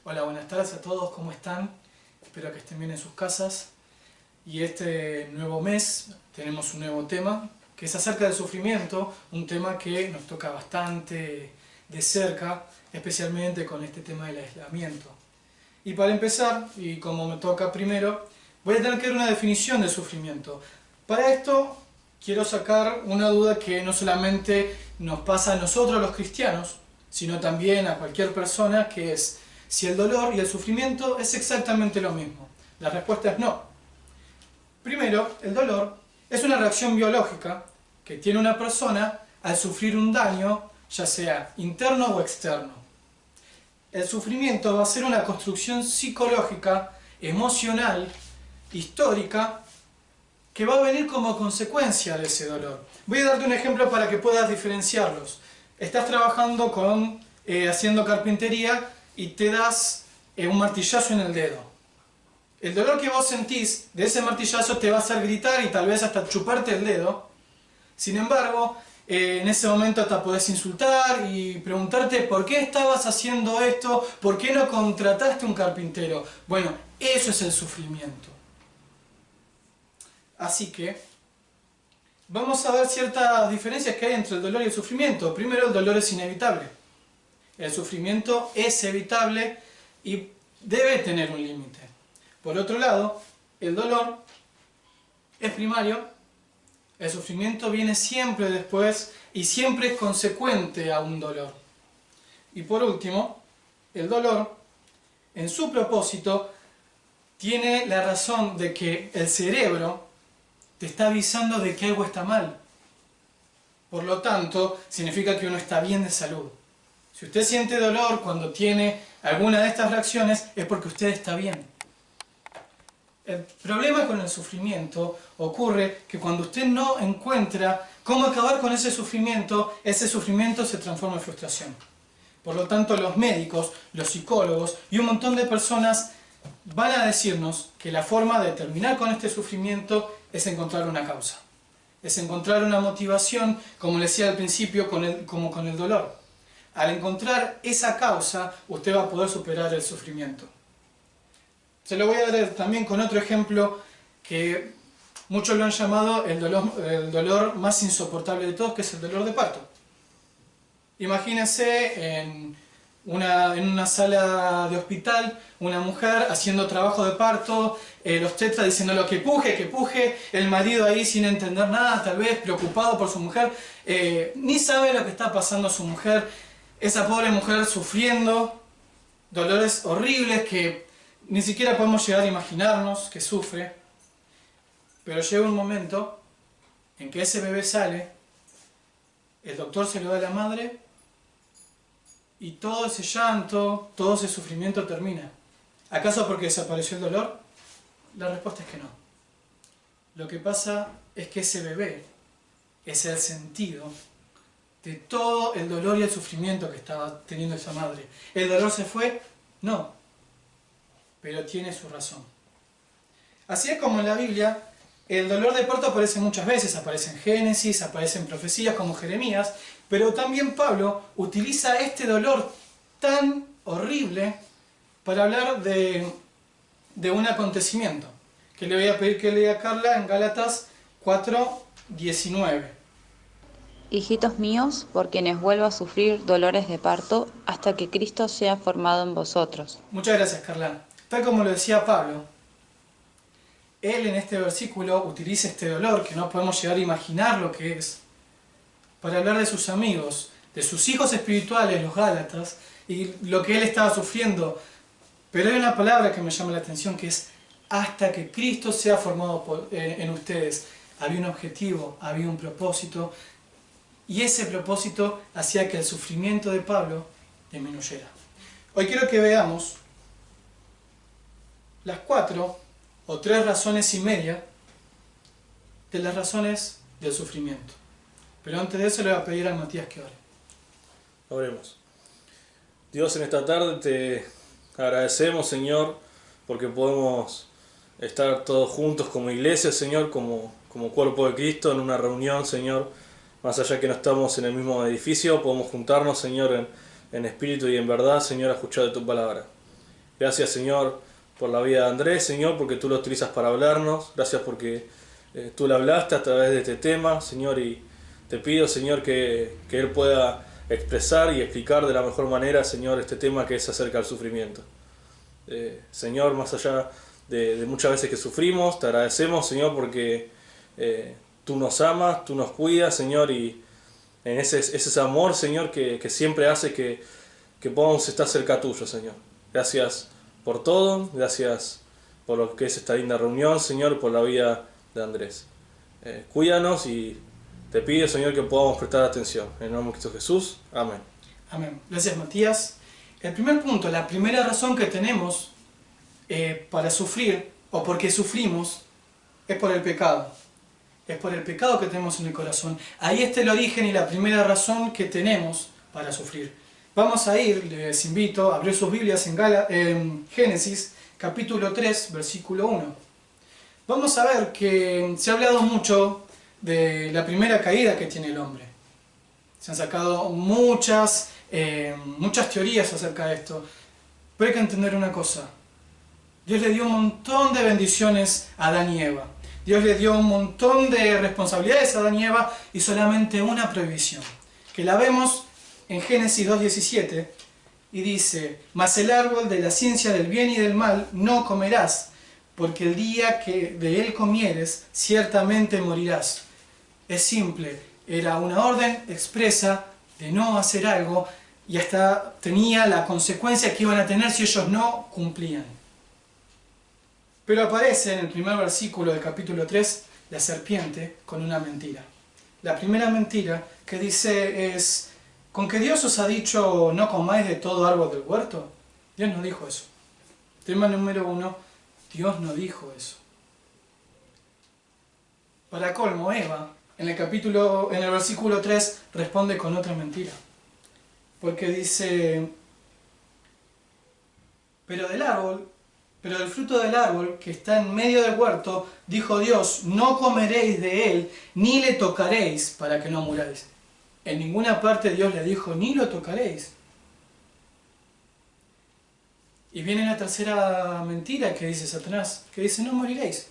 Hola, buenas tardes a todos, ¿cómo están? Espero que estén bien en sus casas. Y este nuevo mes tenemos un nuevo tema, que es acerca del sufrimiento, un tema que nos toca bastante de cerca, especialmente con este tema del aislamiento. Y para empezar, y como me toca primero, voy a tener que dar una definición de sufrimiento. Para esto quiero sacar una duda que no solamente nos pasa a nosotros los cristianos, sino también a cualquier persona, que es si el dolor y el sufrimiento es exactamente lo mismo. La respuesta es no. Primero, el dolor es una reacción biológica que tiene una persona al sufrir un daño, ya sea interno o externo. El sufrimiento va a ser una construcción psicológica, emocional, histórica, que va a venir como consecuencia de ese dolor. Voy a darte un ejemplo para que puedas diferenciarlos. Estás trabajando haciendo carpintería y te das un martillazo en el dedo. El dolor que vos sentís de ese martillazo te va a hacer gritar y tal vez hasta chuparte el dedo. Sin embargo, en ese momento hasta podés insultar y preguntarte por qué estabas haciendo esto, por qué no contrataste un carpintero. Bueno, eso es el sufrimiento. Así que vamos a ver ciertas diferencias que hay entre el dolor y el sufrimiento. Primero, el dolor es inevitable. El sufrimiento es evitable y debe tener un límite. Por otro lado, el dolor es primario, el sufrimiento viene siempre después y siempre es consecuente a un dolor. Y por último, el dolor, en su propósito, tiene la razón de que el cerebro te está avisando de que algo está mal. Por lo tanto, significa que uno está bien de salud. Si usted siente dolor cuando tiene alguna de estas reacciones, es porque usted está bien. El problema con el sufrimiento ocurre que cuando usted no encuentra cómo acabar con ese sufrimiento se transforma en frustración. Por lo tanto, los médicos, los psicólogos y un montón de personas van a decirnos que la forma de terminar con este sufrimiento es encontrar una causa. Es encontrar una motivación, como le decía al principio, como con el dolor. Al encontrar esa causa, usted va a poder superar el sufrimiento. Se lo voy a dar también con otro ejemplo que muchos lo han llamado el dolor más insoportable de todos, que es el dolor de parto. Imagínense en una sala de hospital, una mujer haciendo trabajo de parto, los tetras diciéndole que puje, el marido ahí sin entender nada, tal vez preocupado por su mujer, ni sabe lo que está pasando a su mujer, esa pobre mujer sufriendo dolores horribles que ni siquiera podemos llegar a imaginarnos que sufre, pero llega un momento en que ese bebé sale, el doctor se lo da a la madre y todo ese llanto, todo ese sufrimiento termina. ¿Acaso porque desapareció el dolor? La respuesta es que no. Lo que pasa es que ese bebé es el sentido de todo el dolor y el sufrimiento que estaba teniendo esa madre. ¿El dolor se fue? No. Pero tiene su razón. Así es como en la Biblia, el dolor de parto aparece muchas veces, aparece en Génesis, aparece en profecías como Jeremías, pero también Pablo utiliza este dolor tan horrible para hablar de un acontecimiento, que le voy a pedir que lea a Carla en Gálatas 4:19. Hijitos míos, por quienes vuelvo a sufrir dolores de parto, hasta que Cristo sea formado en vosotros. Muchas gracias, Carla. Tal como lo decía Pablo, él en este versículo utiliza este dolor, que no podemos llegar a imaginar lo que es, para hablar de sus amigos, de sus hijos espirituales, los Gálatas, y lo que él estaba sufriendo. Pero hay una palabra que me llama la atención, que es hasta que Cristo sea formado en ustedes. Había un objetivo, había un propósito, y ese propósito hacía que el sufrimiento de Pablo disminuyera. Hoy quiero que veamos las 4 o 3 razones y media de las razones del sufrimiento. Pero antes de eso le voy a pedir a Matías que ore. Oremos. Dios, en esta tarde te agradecemos, Señor, porque podemos estar todos juntos como iglesia, Señor, como cuerpo de Cristo en una reunión, Señor. Más allá que no estamos en el mismo edificio, podemos juntarnos, Señor, en espíritu y en verdad, Señor, a escuchar de tu palabra. Gracias, Señor, por la vida de Andrés, Señor, porque tú lo utilizas para hablarnos. Gracias porque tú le hablaste a través de este tema, Señor, y te pido, Señor, que él pueda expresar y explicar de la mejor manera, Señor, este tema que es acerca del sufrimiento. Señor, más allá de muchas veces que sufrimos, te agradecemos, Señor, porque tú nos amas, tú nos cuidas, Señor, y en ese amor, Señor, que siempre hace que podamos estar cerca tuyo, Señor. Gracias por todo, gracias por lo que es esta linda reunión, Señor, por la vida de Andrés. Cuídanos y te pido, Señor, que podamos prestar atención. En el nombre de Cristo Jesús. Amén. Amén. Gracias, Matías. El primer punto, la primera razón que tenemos para sufrir, o porque sufrimos, es por el pecado. Es por el pecado que tenemos en el corazón. Ahí está el origen y la primera razón que tenemos para sufrir. Vamos a ir, les invito a abrir sus Biblias en Génesis, capítulo 3, versículo 1. Vamos a ver que se ha hablado mucho de la primera caída que tiene el hombre. Se han sacado muchas teorías acerca de esto. Pero hay que entender una cosa. Dios le dio un montón de bendiciones a Adán y Eva. Dios le dio un montón de responsabilidades a Adán y Eva y solamente una prohibición. Que la vemos en Génesis 2:17 y dice: mas el árbol de la ciencia del bien y del mal no comerás, porque el día que de él comieres, ciertamente morirás. Es simple, era una orden expresa de no hacer algo y hasta tenía la consecuencia que iban a tener si ellos no cumplían. Pero aparece en el primer versículo del capítulo 3 la serpiente con una mentira. La primera mentira que dice es: ¿con que Dios os ha dicho no comáis de todo árbol del huerto? Dios no dijo eso. Tema número 1, Dios no dijo eso. Para colmo, Eva, en el versículo 3, responde con otra mentira. Porque dice: pero del fruto del árbol que está en medio del huerto, dijo Dios, no comeréis de él, ni le tocaréis, para que no muráis. En ninguna parte Dios le dijo, ni lo tocaréis. Y viene la tercera mentira que dice Satanás, que dice, no moriréis.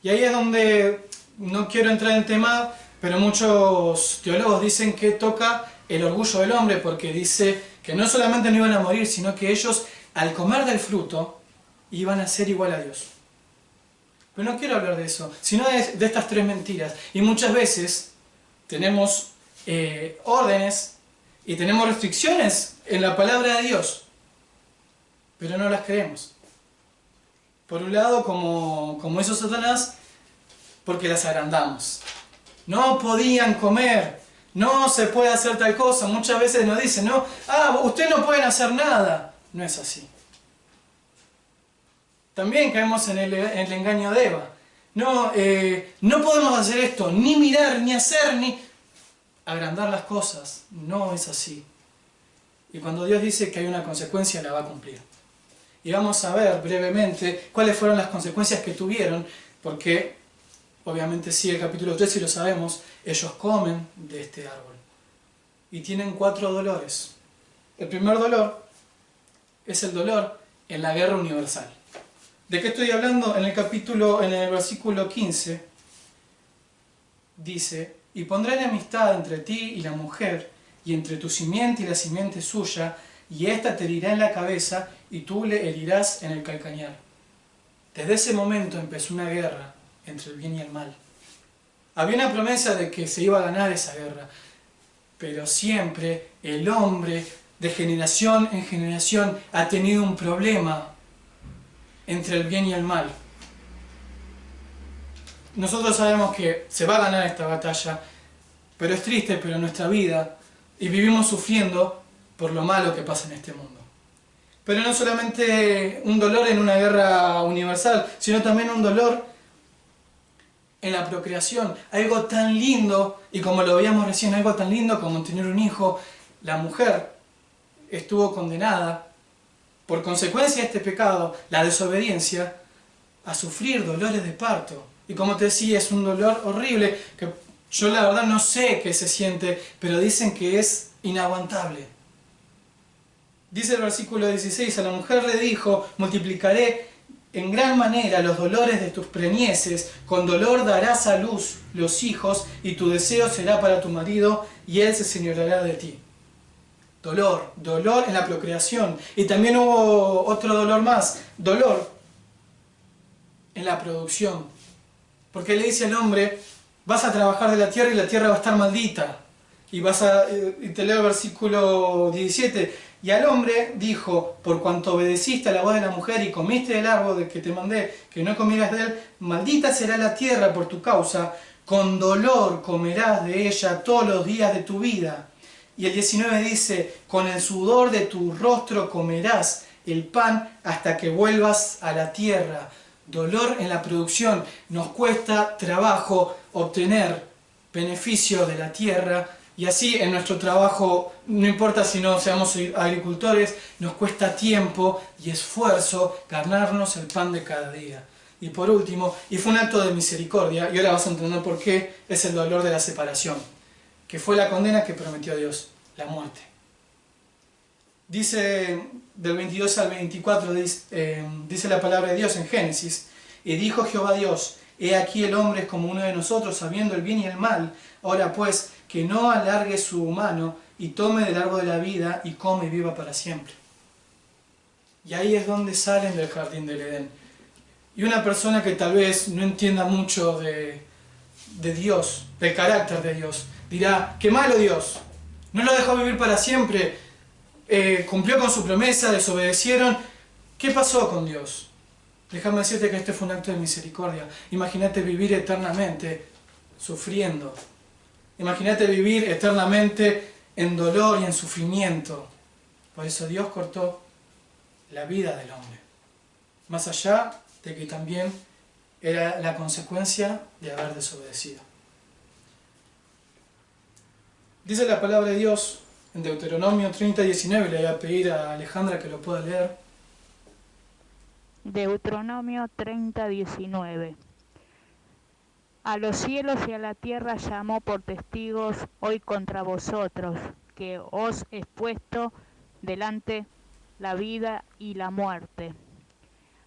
Y ahí es donde, no quiero entrar en tema, pero muchos teólogos dicen que toca el orgullo del hombre, porque dice que no solamente no iban a morir, sino que ellos, al comer del fruto, iban a ser igual a Dios. Pero no quiero hablar de eso, sino de estas tres mentiras. Y muchas veces tenemos órdenes y tenemos restricciones en la palabra de Dios, pero no las creemos. Por un lado, como hizo Satanás, porque las agrandamos. No podían comer, no se puede hacer tal cosa. Muchas veces nos dicen, no, ustedes no pueden hacer nada. No es así. También caemos en el engaño de Eva. No podemos hacer esto, ni mirar, ni hacer, ni agrandar las cosas. No es así. Y cuando Dios dice que hay una consecuencia, la va a cumplir. Y vamos a ver brevemente cuáles fueron las consecuencias que tuvieron, porque obviamente sí, el capítulo 3, si lo sabemos, ellos comen de este árbol. Y tienen 4 dolores. El primer dolor es el dolor en la guerra universal. ¿De qué estoy hablando? En el versículo 15, dice, y pondré enemistad entre ti y la mujer, y entre tu simiente y la simiente suya, y ésta te herirá en la cabeza, y tú le herirás en el calcañar. Desde ese momento empezó una guerra entre el bien y el mal. Había una promesa de que se iba a ganar esa guerra, pero siempre el hombre, de generación en generación, ha tenido un problema entre el bien y el mal. Nosotros sabemos que se va a ganar esta batalla, pero es triste, pero en nuestra vida, y vivimos sufriendo por lo malo que pasa en este mundo. Pero no solamente un dolor en una guerra universal, sino también un dolor en la procreación. Algo tan lindo, y como lo veíamos recién, algo tan lindo como tener un hijo. La mujer estuvo condenada, por consecuencia de este pecado, la desobediencia, a sufrir dolores de parto. Y como te decía, es un dolor horrible, que yo la verdad no sé qué se siente, pero dicen que es inaguantable. Dice el versículo 16, a la mujer le dijo, multiplicaré en gran manera los dolores de tus preñeces, con dolor darás a luz los hijos, y tu deseo será para tu marido, y él se señoreará de ti. Dolor, dolor en la procreación. Y también hubo otro dolor más, dolor en la producción. Porque le dice al hombre, vas a trabajar de la tierra y la tierra va a estar maldita. Y te leo el versículo 17. Y al hombre dijo, por cuanto obedeciste a la voz de la mujer y comiste del árbol de que te mandé, que no comieras de él, maldita será la tierra por tu causa, con dolor comerás de ella todos los días de tu vida. Y el 19 dice, con el sudor de tu rostro comerás el pan hasta que vuelvas a la tierra. Dolor en la producción. Nos cuesta trabajo obtener beneficio de la tierra. Y así en nuestro trabajo, no importa si no seamos agricultores, nos cuesta tiempo y esfuerzo ganarnos el pan de cada día. Y por último, y fue un acto de misericordia, y ahora vas a entender por qué, es el dolor de la separación, que fue la condena que prometió Dios, la muerte. Dice del 22 al 24, dice la palabra de Dios en Génesis, y dijo Jehová Dios, he aquí el hombre es como uno de nosotros, sabiendo el bien y el mal. Ahora pues, que no alargue su mano y tome del árbol de la vida y come y viva para siempre. Y ahí es donde salen del jardín del Edén. Y una persona que tal vez no entienda mucho de Dios, del carácter de Dios, dirá, qué malo Dios, no lo dejó vivir para siempre, cumplió con su promesa, desobedecieron. ¿Qué pasó con Dios? Déjame decirte que este fue un acto de misericordia. Imagínate vivir eternamente sufriendo. Imagínate vivir eternamente en dolor y en sufrimiento. Por eso Dios cortó la vida del hombre. Más allá de que también era la consecuencia de haber desobedecido. Dice la palabra de Dios en Deuteronomio 30:19, le voy a pedir a Alejandra que lo pueda leer. Deuteronomio 30:19. A los cielos y a la tierra llamó por testigos hoy contra vosotros, que os he puesto delante la vida y la muerte.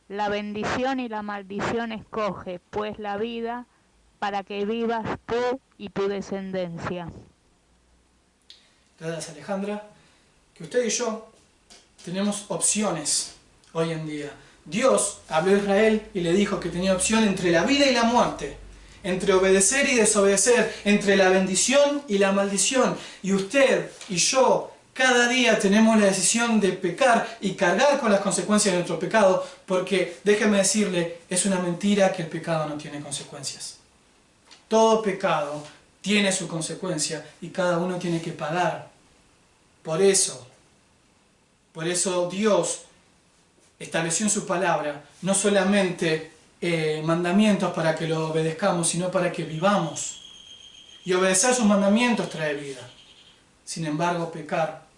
La bendición y la maldición escoge, pues la vida, para que vivas tú y tu descendencia. Gracias, Alejandra. Que usted y yo tenemos opciones hoy en día. Dios habló a Israel y le dijo que tenía opción entre la vida y la muerte, entre obedecer y desobedecer, entre la bendición y la maldición. Y usted y yo cada día tenemos la decisión de pecar y cargar con las consecuencias de nuestro pecado, porque, déjeme decirle, es una mentira que el pecado no tiene consecuencias. Todo pecado tiene su consecuencia y cada uno tiene que pagar. Por eso Dios estableció en su palabra no solamente mandamientos para que lo obedezcamos, sino para que vivamos. Y obedecer sus mandamientos trae vida. Sin embargo, pecar,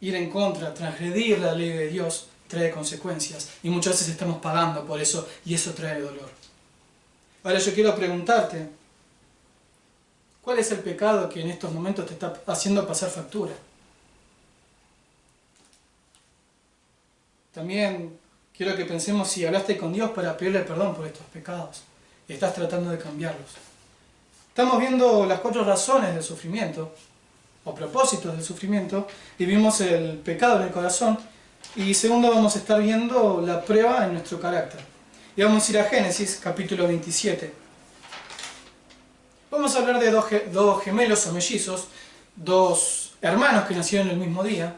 ir en contra, transgredir la ley de Dios, trae consecuencias. Y muchas veces estamos pagando por eso, y eso trae dolor. Ahora yo quiero preguntarte, ¿cuál es el pecado que en estos momentos te está haciendo pasar factura? También quiero que pensemos si hablaste con Dios para pedirle perdón por estos pecados y estás tratando de cambiarlos. Estamos viendo las 4 razones del sufrimiento, o propósitos del sufrimiento, y vimos el pecado en el corazón, y segundo vamos a estar viendo la prueba en nuestro carácter. Y vamos a ir a Génesis, capítulo 27. Vamos a hablar de dos gemelos o mellizos, 2 hermanos que nacieron el mismo día,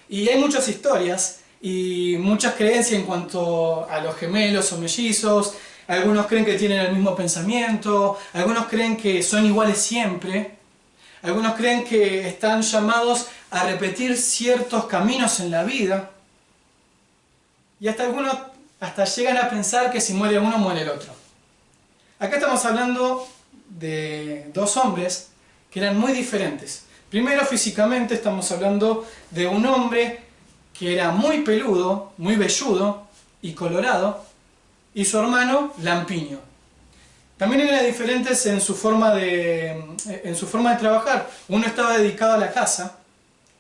y hay muchas historias y muchas creencias en cuanto a los gemelos o mellizos. Algunos creen que tienen el mismo pensamiento, algunos creen que son iguales siempre, algunos creen que están llamados a repetir ciertos caminos en la vida, y hasta algunos llegan a pensar que si muere uno, muere el otro. Acá estamos hablando de 2 hombres que eran muy diferentes. Primero, físicamente estamos hablando de un hombre que era muy peludo, muy velludo y colorado, y su hermano lampiño. También eran diferentes en su forma de trabajar. Uno estaba dedicado a la caza,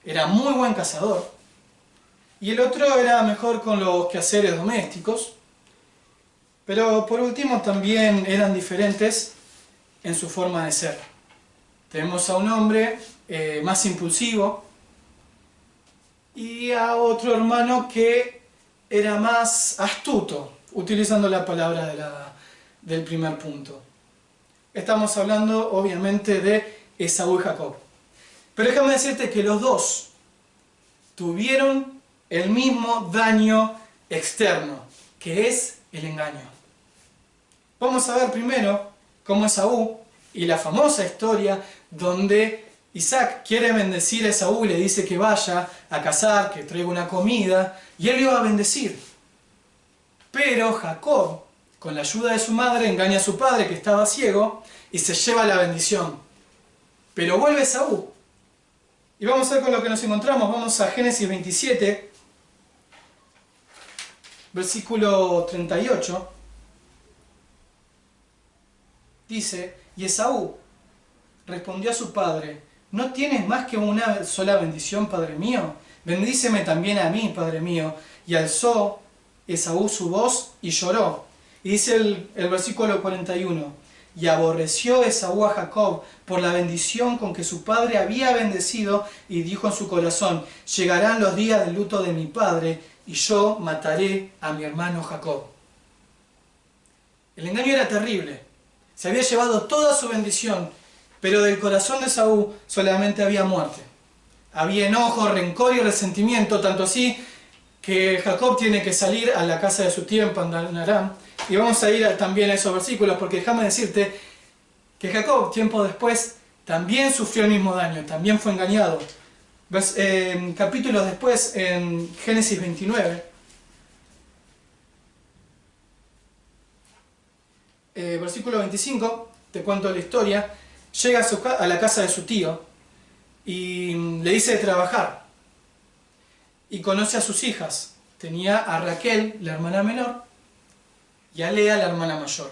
era muy buen cazador, y el otro era mejor con los quehaceres domésticos. Pero por último también eran diferentes en su forma de ser. Tenemos a un hombre más impulsivo y a otro hermano que era más astuto, utilizando la palabra del primer punto. Estamos hablando obviamente de Esaú y Jacob. Pero déjame decirte que los dos tuvieron el mismo daño externo, que es el engaño. Vamos a ver primero cómo Esaú, y la famosa historia donde Isaac quiere bendecir a Esaú y le dice que vaya a cazar, que traiga una comida, y él lo iba a bendecir. Pero Jacob, con la ayuda de su madre, engaña a su padre que estaba ciego y se lleva la bendición. Pero vuelve Esaú. Y vamos a ver con lo que nos encontramos. Vamos a Génesis 27, versículo 38. Dice, y Esaú respondió a su padre, ¿no tienes más que una sola bendición, padre mío? Bendíceme también a mí, padre mío. Y alzó Esaú su voz y lloró. Y dice el versículo 41, y aborreció Esaú a Jacob por la bendición con que su padre había bendecido, y dijo en su corazón, llegarán los días del luto de mi padre, y yo mataré a mi hermano Jacob. El engaño era terrible. Se había llevado toda su bendición, pero del corazón de Esaú solamente había muerte. Había enojo, rencor y resentimiento, tanto así que Jacob tiene que salir a la casa de su tío en Padan Aram. Y vamos a ir también a esos versículos, porque déjame decirte que Jacob, tiempo después, también sufrió el mismo daño, también fue engañado. Capítulos después, en Génesis 29, versículo 25, te cuento la historia, llega a la casa de su tío y le dice de trabajar y conoce a sus hijas. Tenía a Raquel, la hermana menor, y a Lea, la hermana mayor.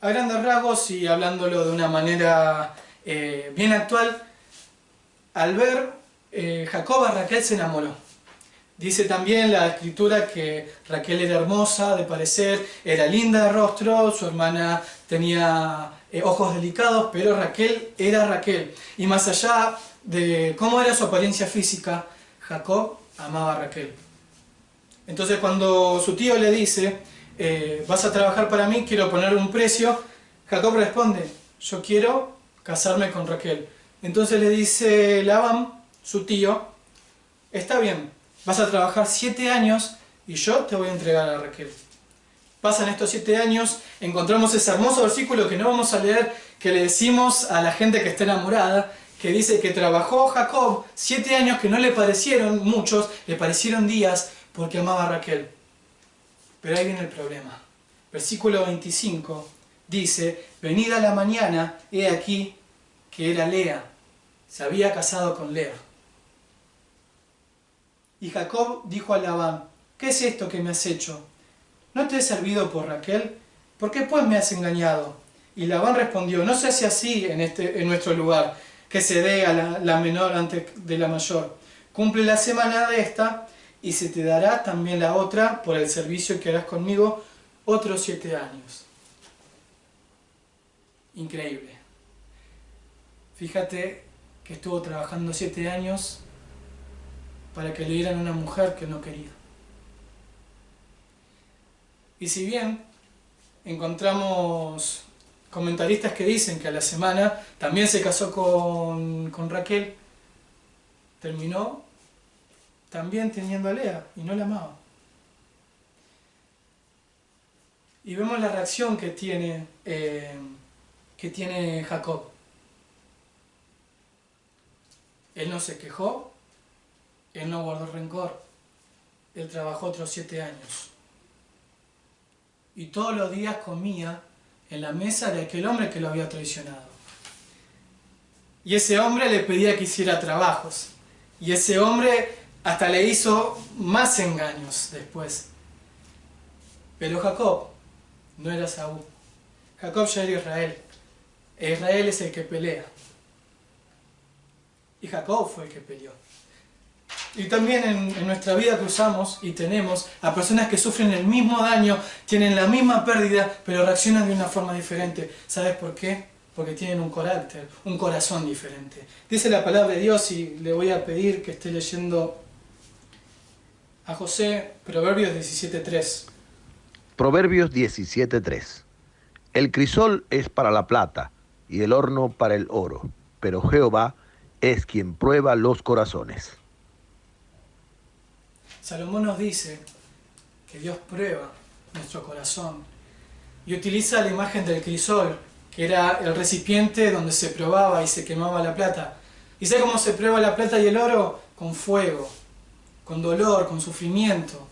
A grandes rasgos y hablándolo de una manera bien actual, al ver Jacob a Raquel se enamoró. Dice también la escritura que Raquel era hermosa de parecer, era linda de rostro, su hermana tenía ojos delicados, pero Raquel era Raquel. Y más allá de cómo era su apariencia física, Jacob amaba a Raquel. Entonces cuando su tío le dice, vas a trabajar para mí, quiero poner un precio, Jacob responde, yo quiero casarme con Raquel. Entonces le dice Labán, su tío, está bien, vas a trabajar 7 años y yo te voy a entregar a Raquel. Pasan estos 7 años, encontramos ese hermoso versículo que no vamos a leer, que le decimos a la gente que está enamorada, que dice que trabajó Jacob 7 años que no le parecieron muchos, le parecieron días porque amaba a Raquel. Pero ahí viene el problema. Versículo 25 dice, venida la mañana, he aquí que era Lea, se había casado con Lea. Y Jacob dijo a Labán, ¿qué es esto que me has hecho? ¿No te he servido por Raquel? ¿Por qué pues me has engañado? Y Labán respondió, no se hace así en nuestro lugar, que se dé a la menor antes de la mayor. Cumple la semana de esta, y se te dará también la otra por el servicio que harás conmigo otros 7 años. Increíble. Fíjate que estuvo trabajando 7 años para que le dieran una mujer que no quería. Y si bien encontramos comentaristas que dicen que a la semana también se casó con Raquel, terminó también teniendo a Lea y no la amaba. Y vemos la reacción que tiene Jacob. Él no se quejó, él no guardó rencor, él trabajó otros 7 años. Y todos los días comía en la mesa de aquel hombre que lo había traicionado. Y ese hombre le pedía que hiciera trabajos. Y ese hombre hasta le hizo más engaños después. Pero Jacob no era Saúl. Jacob ya era Israel. Israel es el que pelea. Y Jacob fue el que peleó. Y también en nuestra vida cruzamos y tenemos a personas que sufren el mismo daño, tienen la misma pérdida, pero reaccionan de una forma diferente. ¿Sabes por qué? Porque tienen un carácter, un corazón diferente. Dice la palabra de Dios, y le voy a pedir que esté leyendo a José, Proverbios 17:3. Proverbios 17:3. El crisol es para la plata y el horno para el oro, pero Jehová es quien prueba los corazones. Salomón nos dice que Dios prueba nuestro corazón y utiliza la imagen del crisol, que era el recipiente donde se probaba y se quemaba la plata. ¿Y sabe cómo se prueba la plata y el oro? Con fuego, con dolor, con sufrimiento.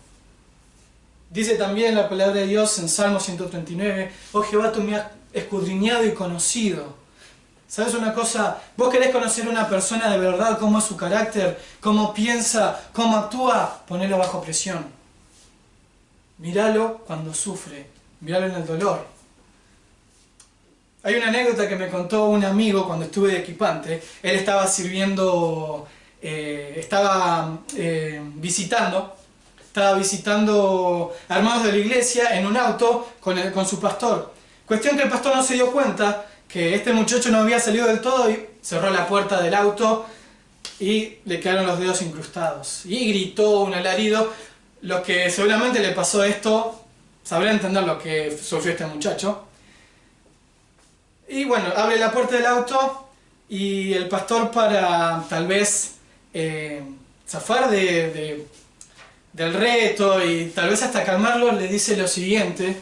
Dice también la palabra de Dios en Salmo 139, oh Jehová, tú me has escudriñado y conocido. ¿Sabes una cosa? Vos querés conocer a una persona de verdad, cómo es su carácter, cómo piensa, cómo actúa, ponelo bajo presión. Míralo cuando sufre, míralo en el dolor. Hay una anécdota que me contó un amigo cuando estuve de equipante. Él estaba sirviendo, visitando hermanos de la iglesia en un auto con su pastor. Cuestión que el pastor no se dio cuenta que este muchacho no había salido del todo y cerró la puerta del auto y le quedaron los dedos incrustados. Y gritó un alarido. Los que seguramente le pasó esto sabrán entender lo que sufrió este muchacho. Y bueno, abre la puerta del auto y el pastor, para tal vez zafar del reto y tal vez hasta calmarlo, le dice lo siguiente.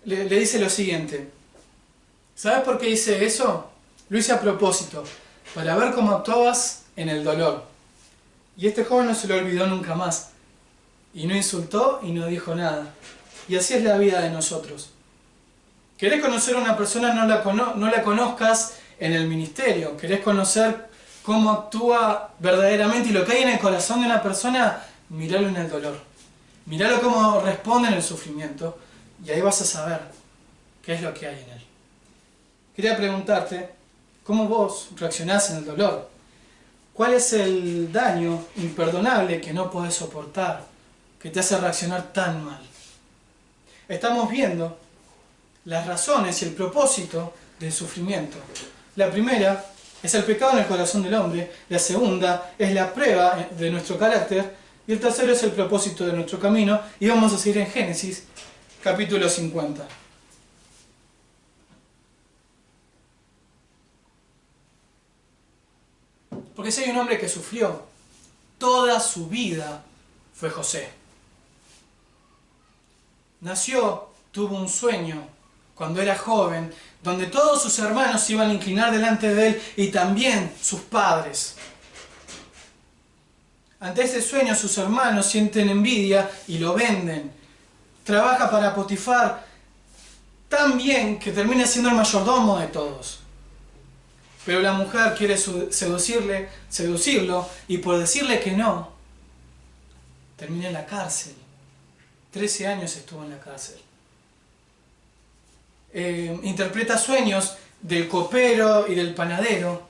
Le dice lo siguiente. ¿Sabes por qué hice eso? Lo hice a propósito, para ver cómo actuabas en el dolor. Y este joven no se lo olvidó nunca más. Y no insultó y no dijo nada. Y así es la vida de nosotros. ¿Querés conocer a una persona? No la conozcas en el ministerio. ¿Querés conocer cómo actúa verdaderamente y lo que hay en el corazón de una persona? Míralo en el dolor. Míralo cómo responde en el sufrimiento. Y ahí vas a saber qué es lo que hay en él. Quería preguntarte, ¿cómo vos reaccionás en el dolor? ¿Cuál es el daño imperdonable que no podés soportar, que te hace reaccionar tan mal? Estamos viendo las razones y el propósito del sufrimiento. La primera es el pecado en el corazón del hombre, la segunda es la prueba de nuestro carácter y el tercero es el propósito de nuestro camino. Y vamos a seguir en Génesis, capítulo 50. Porque si hay un hombre que sufrió toda su vida, fue José. Nació, tuvo un sueño cuando era joven, donde todos sus hermanos se iban a inclinar delante de él y también sus padres. Ante ese sueño sus hermanos sienten envidia y lo venden. Trabaja para Potifar tan bien que termina siendo el mayordomo de todos. Pero la mujer quiere seducirlo y por decirle que no, termina en la cárcel. 13 años estuvo en la cárcel. Interpreta sueños del copero y del panadero.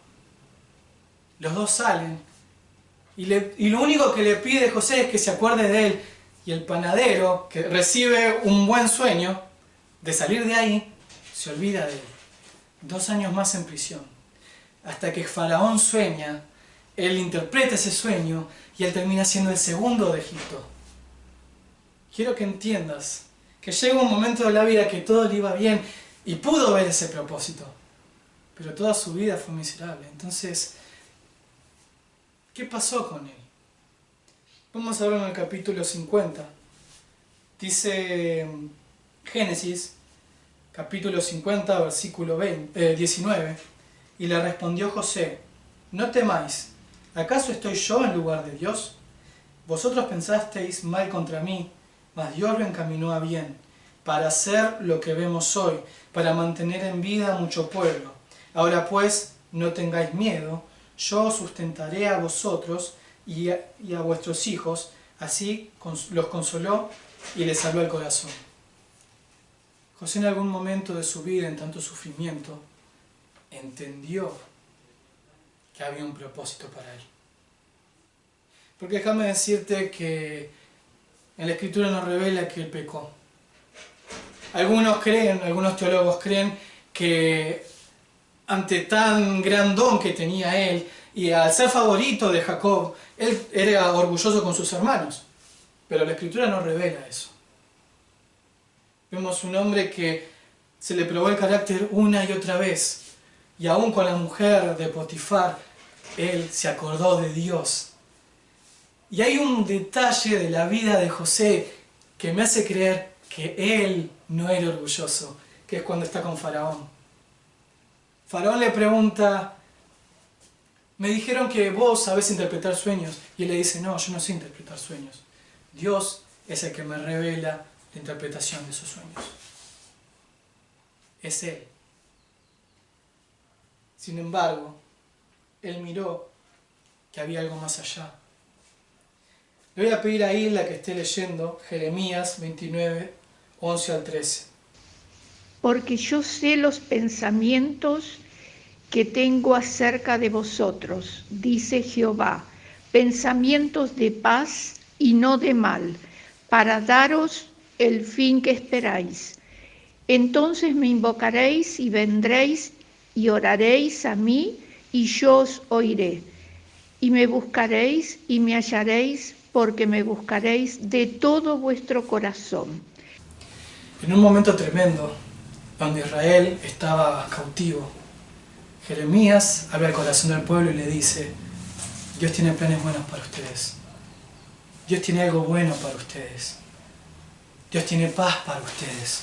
Los dos salen. Y lo único que le pide José es que se acuerde de él. Y el panadero, que recibe un buen sueño de salir de ahí, se olvida de él. 2 años más en prisión. Hasta que Faraón sueña, él interpreta ese sueño y él termina siendo el segundo de Egipto. Quiero que entiendas que llega un momento de la vida que todo le iba bien y pudo ver ese propósito, pero toda su vida fue miserable. Entonces, ¿qué pasó con él? Vamos a verlo en el capítulo 50. Dice Génesis, capítulo 50, versículo 19. Y le respondió José, no temáis, ¿acaso estoy yo en lugar de Dios? Vosotros pensasteis mal contra mí, mas Dios lo encaminó a bien, para hacer lo que vemos hoy, para mantener en vida a mucho pueblo. Ahora pues, no tengáis miedo, yo os sustentaré a vosotros y a vuestros hijos. Así los consoló y les salvó el corazón. José en algún momento de su vida, en tanto sufrimiento, entendió que había un propósito para él. Porque déjame decirte que en la Escritura nos revela que él pecó. Algunos teólogos creen que ante tan gran don que tenía él, y al ser favorito de Jacob, él era orgulloso con sus hermanos. Pero la Escritura no revela eso. Vemos un hombre que se le probó el carácter una y otra vez. Y aún con la mujer de Potifar, él se acordó de Dios. Y hay un detalle de la vida de José que me hace creer que él no era orgulloso, que es cuando está con Faraón. Faraón le pregunta, me dijeron que vos sabés interpretar sueños. Y él le dice, no, yo no sé interpretar sueños. Dios es el que me revela la interpretación de esos sueños. Es Él. Sin embargo, él miró que había algo más allá. Le voy a pedir a Isla que esté leyendo Jeremías 29, 11 al 13. Porque yo sé los pensamientos que tengo acerca de vosotros, dice Jehová, pensamientos de paz y no de mal, para daros el fin que esperáis. Entonces me invocaréis y vendréis y oraréis a mí, y yo os oiré. Y me buscaréis y me hallaréis, porque me buscaréis de todo vuestro corazón. En un momento tremendo, donde Israel estaba cautivo, Jeremías habla al corazón del pueblo y le dice, Dios tiene planes buenos para ustedes. Dios tiene algo bueno para ustedes. Dios tiene paz para ustedes.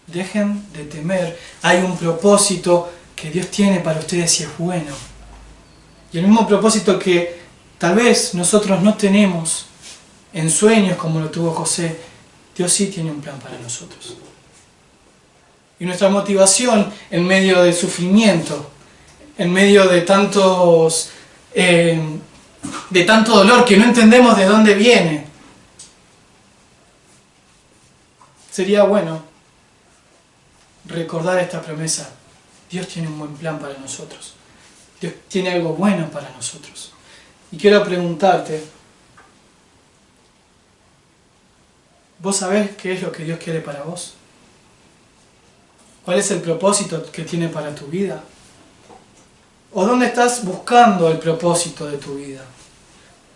Dejen de temer. Hay un propósito que Dios tiene para ustedes y es bueno. Y el mismo propósito que tal vez nosotros no tenemos en sueños como lo tuvo José, Dios sí tiene un plan para nosotros. Y nuestra motivación en medio del sufrimiento, en medio de tanto dolor que no entendemos de dónde viene, sería bueno recordar esta promesa. Dios tiene un buen plan para nosotros. Dios tiene algo bueno para nosotros. Y quiero preguntarte, ¿vos sabés qué es lo que Dios quiere para vos? ¿Cuál es el propósito que tiene para tu vida? ¿O dónde estás buscando el propósito de tu vida?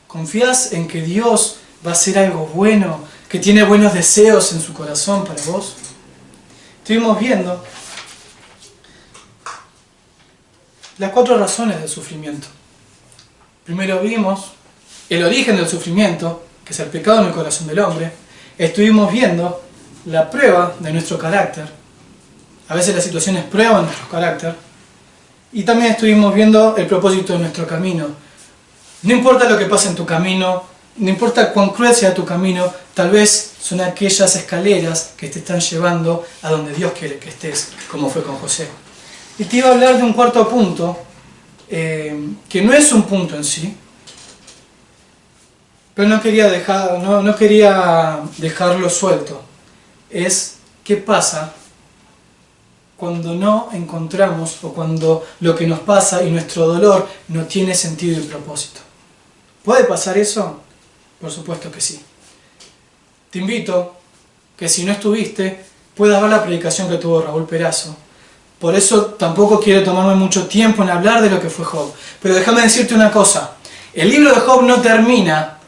¿Confías en que Dios va a hacer algo bueno, que tiene buenos deseos en su corazón para vos? Estuvimos viendo las 4 razones del sufrimiento. Primero vimos el origen del sufrimiento, que es el pecado en el corazón del hombre. Estuvimos viendo la prueba de nuestro carácter. A veces las situaciones prueban nuestro carácter. Y también estuvimos viendo el propósito de nuestro camino. No importa lo que pase en tu camino, no importa cuán cruel sea tu camino, tal vez son aquellas escaleras que te están llevando a donde Dios quiere que estés, como fue con José. Y te iba a hablar de un cuarto punto, que no es un punto en sí, pero no quería dejarlo suelto. Es qué pasa cuando no encontramos, o cuando lo que nos pasa y nuestro dolor no tiene sentido y propósito. ¿Puede pasar eso? Por supuesto que sí. Te invito que si no estuviste, puedas ver la predicación que tuvo Raúl Perazo. Por eso tampoco quiero tomarme mucho tiempo en hablar de lo que fue Job. Pero déjame decirte una cosa. El libro de Job no termina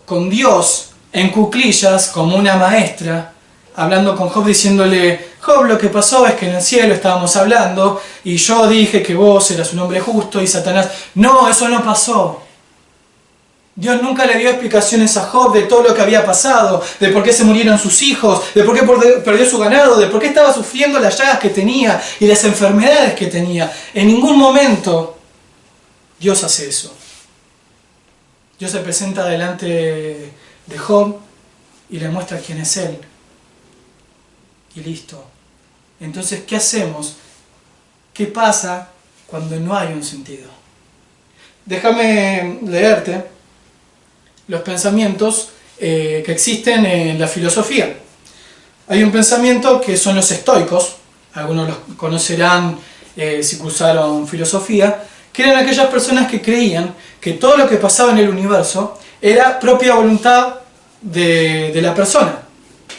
con Dios en cuclillas como una maestra, hablando con Job diciéndole, Job, lo que pasó es que en el cielo estábamos hablando y yo dije que vos eras un hombre justo y Satanás... No, eso no pasó. Dios nunca le dio explicaciones a Job de todo lo que había pasado, de por qué se murieron sus hijos, de por qué perdió su ganado, de por qué estaba sufriendo las llagas que tenía y las enfermedades que tenía. En ningún momento Dios hace eso. Dios se presenta delante de Job y le muestra quién es Él. Y listo. Entonces, ¿qué hacemos? ¿Qué pasa cuando no hay un sentido? Déjame leerte los pensamientos que existen en la filosofía. Hay un pensamiento que son los estoicos, algunos los conocerán si cursaron filosofía, que eran aquellas personas que creían que todo lo que pasaba en el universo era propia voluntad de la persona,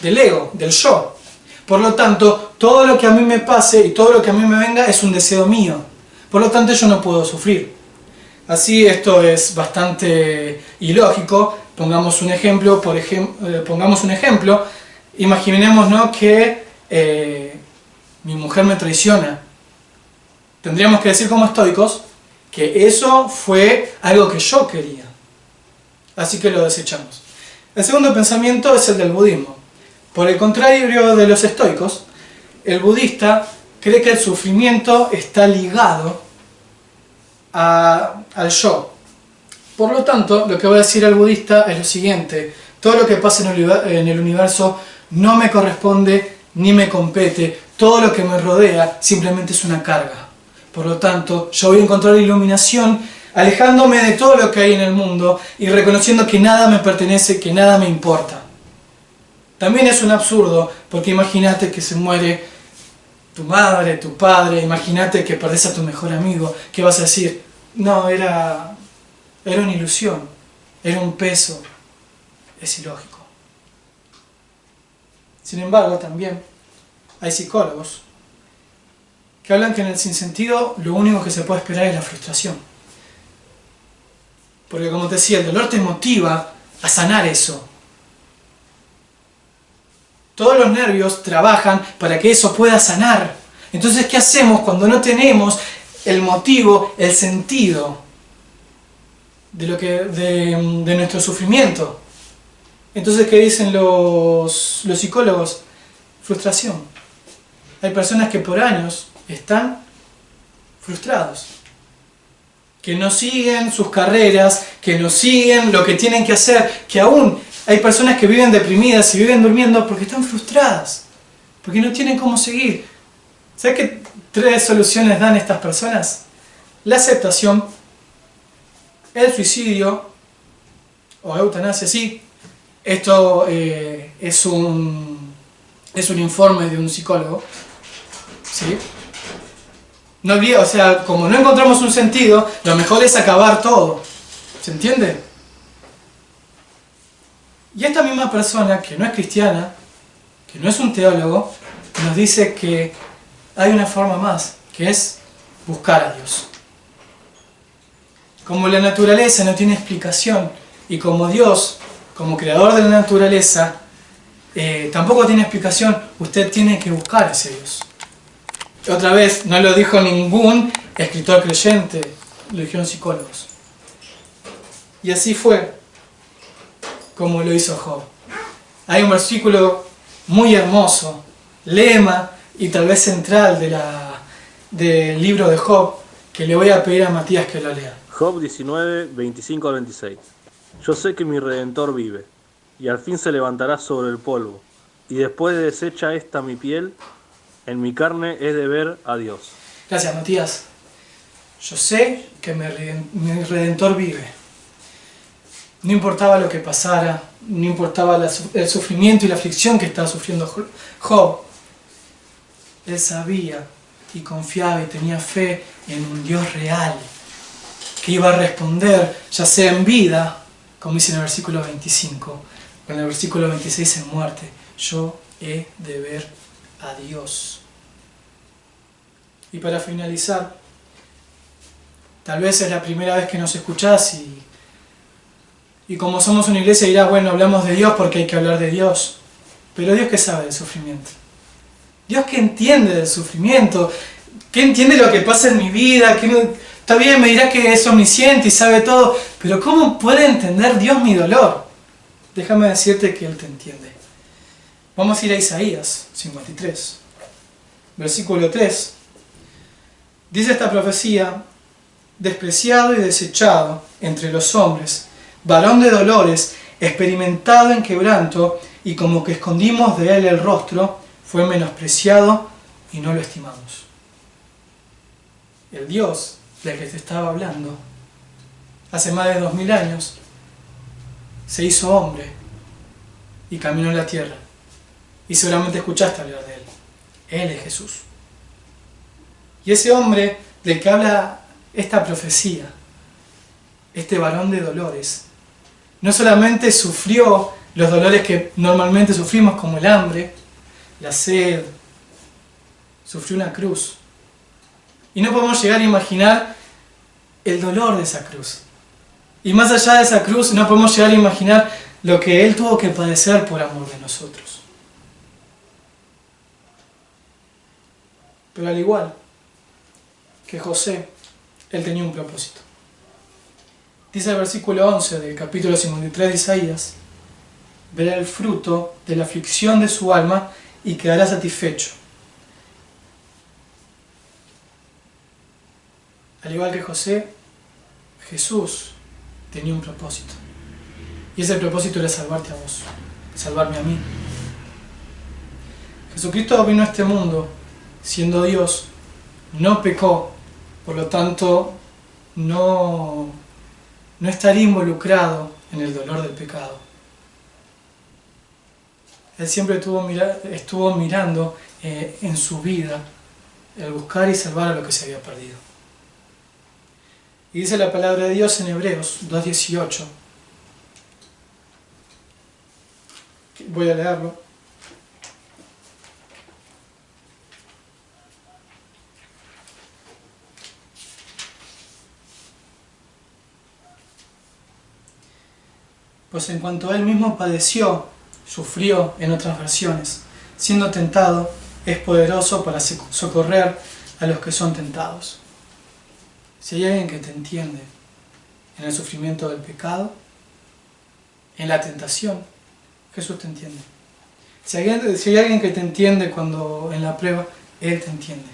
del ego, del yo. Por lo tanto, todo lo que a mí me pase y todo lo que a mí me venga es un deseo mío. Por lo tanto, yo no puedo sufrir. Así, esto es bastante ilógico. Pongamos un ejemplo, imaginemos, ¿no?, que mi mujer me traiciona. Tendríamos que decir como estoicos que eso fue algo que yo quería. Así que lo desechamos. El segundo pensamiento es el del budismo. Por el contrario de los estoicos, el budista cree que el sufrimiento está ligado al yo. Por lo tanto, lo que va a decir el budista es lo siguiente: todo lo que pasa en el universo no me corresponde ni me compete, todo lo que me rodea simplemente es una carga. Por lo tanto, yo voy a encontrar iluminación alejándome de todo lo que hay en el mundo y reconociendo que nada me pertenece, que nada me importa. También es un absurdo, porque imagínate que se muere tu madre, tu padre, imagínate que perdés a tu mejor amigo, ¿qué vas a decir? No, era una ilusión, era un peso. Es ilógico. Sin embargo, también hay psicólogos que hablan que en el sinsentido lo único que se puede esperar es la frustración. Porque, como te decía, el dolor te motiva a sanar eso. Todos los nervios trabajan para que eso pueda sanar. Entonces, ¿qué hacemos cuando no tenemos el motivo, el sentido de nuestro sufrimiento? Entonces, ¿qué dicen los psicólogos? Frustración. Hay personas que por años están frustrados, que no siguen sus carreras, que no siguen lo que tienen que hacer, que aún hay personas que viven deprimidas y viven durmiendo porque están frustradas, porque no tienen cómo seguir. ¿Sabes qué 3 soluciones dan estas personas? La aceptación, el suicidio o eutanasia, sí. Esto es un informe de un psicólogo, ¿sí? No olvides, o sea, como no encontramos un sentido, lo mejor es acabar todo. ¿Se entiende? Y esta misma persona, que no es cristiana, que no es un teólogo, nos dice que hay una forma más, que es buscar a Dios. Como la naturaleza no tiene explicación, y como Dios, como creador de la naturaleza, tampoco tiene explicación, usted tiene que buscar a ese Dios. Otra vez, no lo dijo ningún escritor creyente, lo dijeron psicólogos. Y así fue como lo hizo Job. Hay un versículo muy hermoso, lema y tal vez central del libro de Job, que le voy a pedir a Matías que lo lea. Job 19, 25 al 26. Yo sé que mi Redentor vive, y al fin se levantará sobre el polvo, y después de deshecha esta mi piel, en mi carne he de ver a Dios. Gracias, Matías. Yo sé que mi Redentor vive. No importaba lo que pasara, no importaba el sufrimiento y la aflicción que estaba sufriendo Job. Él sabía y confiaba y tenía fe en un Dios real, que iba a responder, ya sea en vida, como dice en el versículo 25, o en el versículo 26 en muerte. Yo he de ver a Dios. Y para finalizar, tal vez es la primera vez que nos escuchás y como somos una iglesia dirás, bueno, hablamos de Dios porque hay que hablar de Dios. Pero Dios, ¿qué sabe del sufrimiento? Dios, ¿qué entiende del sufrimiento? ¿Qué entiende lo que pasa en mi vida? Está bien, me dirás que es omnisciente y sabe todo, pero ¿cómo puede entender Dios mi dolor? Déjame decirte que Él te entiende. Vamos a ir a Isaías 53, versículo 3. Dice esta profecía: despreciado y desechado entre los hombres, varón de dolores, experimentado en quebranto, y como que escondimos de él el rostro, fue menospreciado y no lo estimamos. El Dios del que te estaba hablando, hace más de 2000 años, se hizo hombre y caminó en la tierra. Y seguramente escuchaste hablar de Él. Él es Jesús. Y ese hombre del que habla esta profecía, este varón de dolores, no solamente sufrió los dolores que normalmente sufrimos, como el hambre, la sed, sufrió una cruz. Y no podemos llegar a imaginar el dolor de esa cruz. Y más allá de esa cruz, no podemos llegar a imaginar lo que Él tuvo que padecer por amor de nosotros. Pero al igual que José, Él tenía un propósito. Dice el versículo 11 del capítulo 53 de Isaías: verá el fruto de la aflicción de su alma y quedará satisfecho. Al igual que José, Jesús tenía un propósito. Y ese propósito era salvarte a vos, salvarme a mí. Jesucristo vino a este mundo siendo Dios, no pecó, por lo tanto no estaría involucrado en el dolor del pecado. Él siempre estuvo mirando en su vida el buscar y salvar a lo que se había perdido. Y dice la palabra de Dios en Hebreos 2:18. Voy a leerlo. Pues en cuanto Él mismo padeció, sufrió en otras versiones, siendo tentado, es poderoso para socorrer a los que son tentados. Si hay alguien que te entiende en el sufrimiento del pecado, en la tentación, Jesús te entiende. Si hay alguien que te entiende cuando en la prueba, Él te entiende.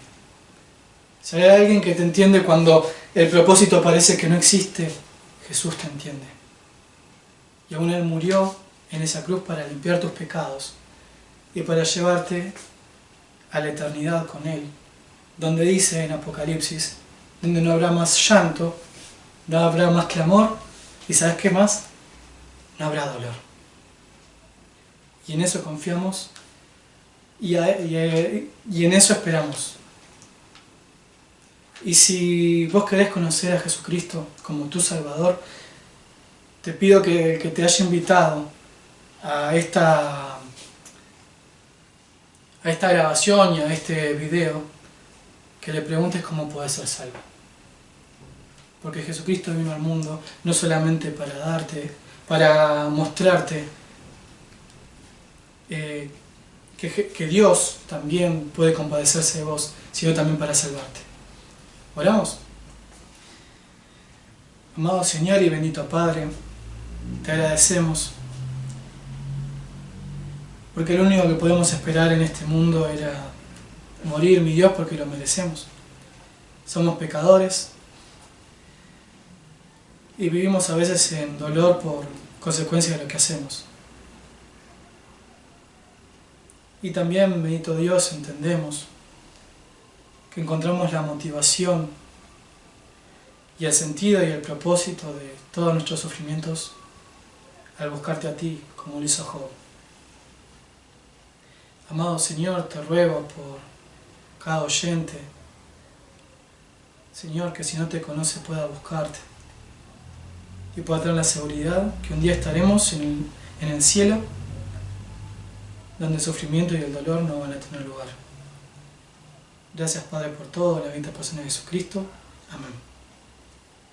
Si hay alguien que te entiende cuando el propósito parece que no existe, Jesús te entiende. Y aún Él murió en esa cruz para limpiar tus pecados y para llevarte a la eternidad con Él, donde dice en Apocalipsis, donde no habrá más llanto, no habrá más clamor, y ¿sabes qué más? No habrá dolor. Y en eso confiamos y en eso esperamos. Y si vos querés conocer a Jesucristo como tu Salvador, te pido que te haya invitado a esta grabación y a este video, que le preguntes cómo puedes ser salvo. Porque Jesucristo vino al mundo no solamente para mostrarte que Dios también puede compadecerse de vos, sino también para salvarte. ¿Oramos? Amado Señor y bendito Padre, te agradecemos porque lo único que podemos esperar en este mundo era morir, mi Dios, porque lo merecemos. Somos pecadores y vivimos a veces en dolor por consecuencia de lo que hacemos. Y también, bendito Dios, entendemos que encontramos la motivación y el sentido y el propósito de todos nuestros sufrimientos al buscarte a ti, como lo hizo Job. Amado Señor, te ruego por cada oyente, Señor, que si no te conoce pueda buscarte y pueda tener la seguridad que un día estaremos en el cielo, donde el sufrimiento y el dolor no van a tener lugar. Gracias, Padre, por todo, en la bendita persona de Jesucristo. Amén.